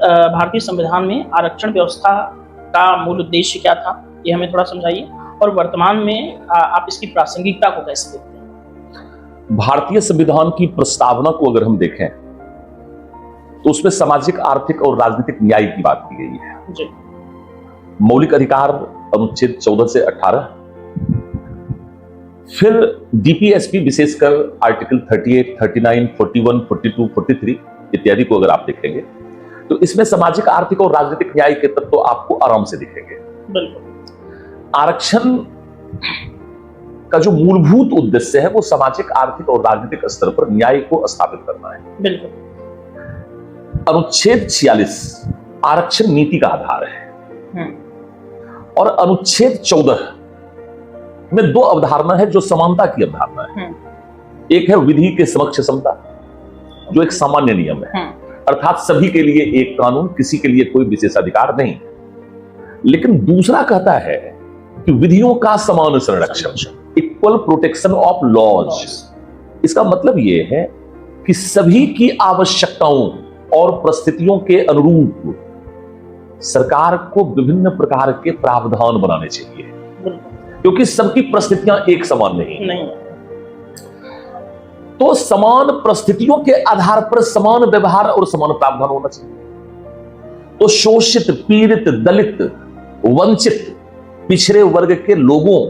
भारतीय संविधान में आरक्षण व्यवस्था का मूल उद्देश्य क्या था, ये हमें थोड़ा समझाइए, और वर्तमान में आप इसकी प्रासंगिकता को कैसे देखते हैं? भारतीय संविधान की प्रस्तावना को अगर हम देखें तो उसमें सामाजिक, आर्थिक और राजनीतिक न्याय की बात की गई है। जी। मौलिक अधिकार अनुच्छेद 14 से 18, फिर डीपीएसपी विशेषकर आर्टिकल 38, 39, 41, 42, 43 इत्यादि को अगर आप देखेंगे तो इसमें सामाजिक, आर्थिक और राजनीतिक न्याय के तत्व तो आपको आराम से दिखेंगे। बिल्कुल। आरक्षण का जो मूलभूत उद्देश्य है वो सामाजिक, आर्थिक और राजनीतिक स्तर पर न्याय को स्थापित करना है। बिल्कुल। अनुच्छेद 46 आरक्षण नीति का आधार है और अनुच्छेद 14 में दो अवधारणा है जो समानता की अवधारणा है। एक है विधि के समक्ष समता, जो एक सामान्य नियम है, अर्थात सभी के लिए एक कानून, किसी के लिए कोई विशेषाधिकार नहीं। लेकिन दूसरा कहता है कि विधियों का समान संरक्षण, इक्वल प्रोटेक्शन ऑफ लॉज। इसका मतलब यह है कि सभी की आवश्यकताओं और परिस्थितियों के अनुरूप सरकार को विभिन्न प्रकार के प्रावधान बनाने चाहिए, क्योंकि सबकी परिस्थितियां एक समान नहीं। तो समान परिस्थितियों के आधार पर समान व्यवहार और समान प्रावधान होना चाहिए। तो शोषित, पीड़ित, दलित, वंचित, पिछड़े वर्ग के लोगों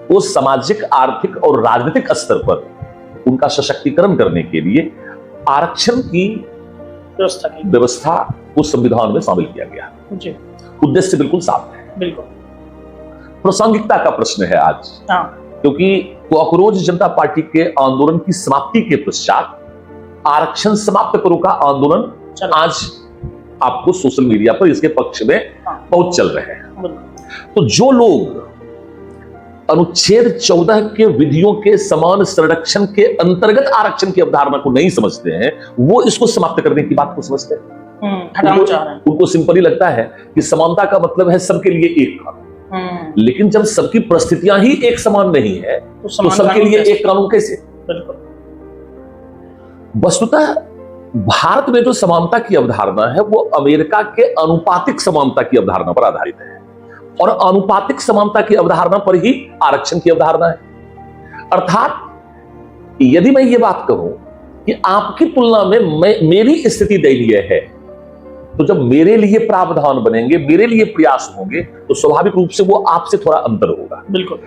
को सामाजिक, आर्थिक और राजनीतिक स्तर पर उनका सशक्तिकरण करने के लिए आरक्षण की व्यवस्था को संविधान में शामिल किया गया। जी। उद्देश्य बिल्कुल साफ है। बिल्कुल। प्रासंगिकता का प्रश्न है आज, क्योंकि कॉकरोच जनता पार्टी के आंदोलन की समाप्ति के पश्चात आरक्षण समाप्त करो का आंदोलन आज आपको सोशल मीडिया पर इसके पक्ष में बहुत चल रहे हैं। तो जो लोग अनुच्छेद 14 के विधियों के समान संरक्षण के अंतर्गत आरक्षण की अवधारणा को नहीं समझते हैं, वो इसको समाप्त करने की बात को समझते हैं। उनको सिंपली लगता है कि समानता का मतलब है सबके लिए एक कानून। लेकिन जब सबकी परिस्थितियां ही एक समान नहीं है तो सबके लिए एक कानून कैसे? वस्तुतः भारत में जो समानता की अवधारणा है वो अमेरिका के अनुपातिक समानता की अवधारणा पर आधारित है, और अनुपातिक समानता की अवधारणा पर ही आरक्षण की अवधारणा है। अर्थात यदि मैं ये बात कहूं कि आपकी तुलना में मेरी स्थिति दयनीय है, तो जब मेरे लिए प्रावधान बनेंगे, मेरे लिए प्रयास होंगे, तो स्वाभाविक रूप से वो आपसे थोड़ा अंतर होगा। बिल्कुल।